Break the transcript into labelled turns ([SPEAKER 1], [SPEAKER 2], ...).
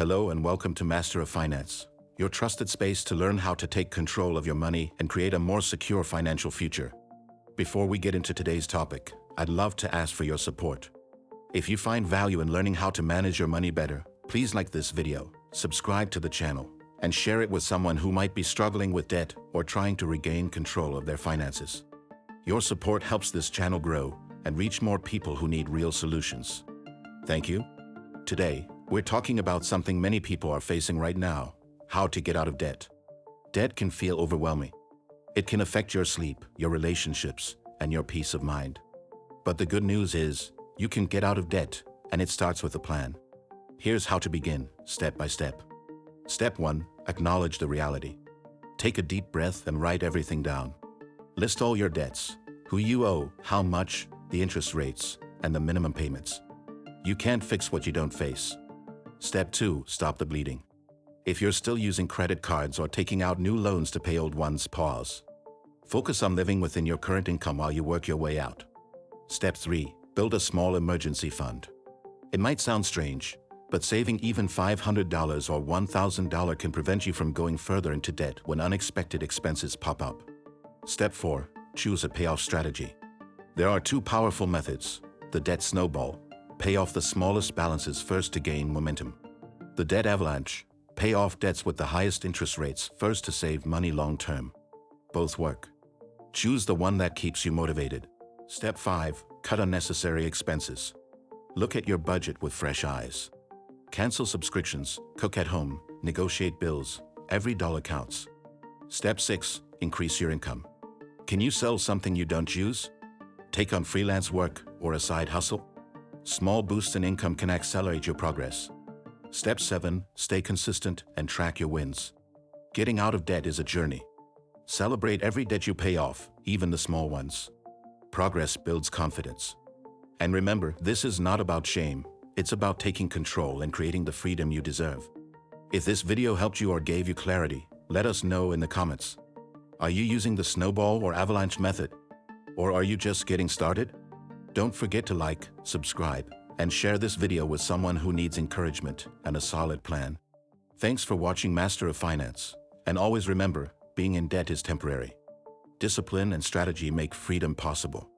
[SPEAKER 1] Hello and welcome to Master of Finance, your trusted space to learn how to take control of your money and create a more secure financial future. Before we get into today's topic, I'd love to ask for your support. If you find value in learning how to manage your money better, please like this video, subscribe to the channel, and share it with someone who might be struggling with debt or trying to regain control of their finances. Your support helps this channel grow and reach more people who need real solutions. Thank you. Today, we're talking about something many people are facing right now: how to get out of debt. Debt can feel overwhelming. It can affect your sleep, your relationships, and your peace of mind. But the good news is, you can get out of debt, and it starts with a plan. Here's how to begin, step by step. Step 1. Acknowledge the reality. Take a deep breath and write everything down. List all your debts, who you owe, how much, the interest rates, and the minimum payments. You can't fix what you don't face. Step 2. Stop the bleeding. If you're still using credit cards or taking out new loans to pay old ones, pause. Focus on living within your current income while you work your way out. Step 3. Build a small emergency fund. It might sound strange, but saving even $500 or $1,000 can prevent you from going further into debt when unexpected expenses pop up. Step 4. Choose a payoff strategy. There are two powerful methods: the debt snowball. Pay off the smallest balances first to gain momentum. The debt avalanche. Pay off debts with the highest interest rates first to save money long term. Both work. Choose the one that keeps you motivated. Step 5. Cut unnecessary expenses. Look at your budget with fresh eyes. Cancel subscriptions, cook at home, negotiate bills. Every dollar counts. Step 6. Increase your income. Can you sell something you don't use? Take on freelance work or a side hustle? Small boosts in income can accelerate your progress. Step 7. Stay consistent and track your wins. Getting out of debt is a journey. Celebrate every debt you pay off, even the small ones. Progress builds confidence. And remember, this is not about shame. It's about taking control and creating the freedom you deserve. If this video helped you or gave you clarity, let us know in the comments. Are you using the snowball or avalanche method? Or are you just getting started? Don't forget to like, subscribe, and share this video with someone who needs encouragement and a solid plan. Thanks for watching Master of Finance. And always remember, being in debt is temporary. Discipline and strategy make freedom possible.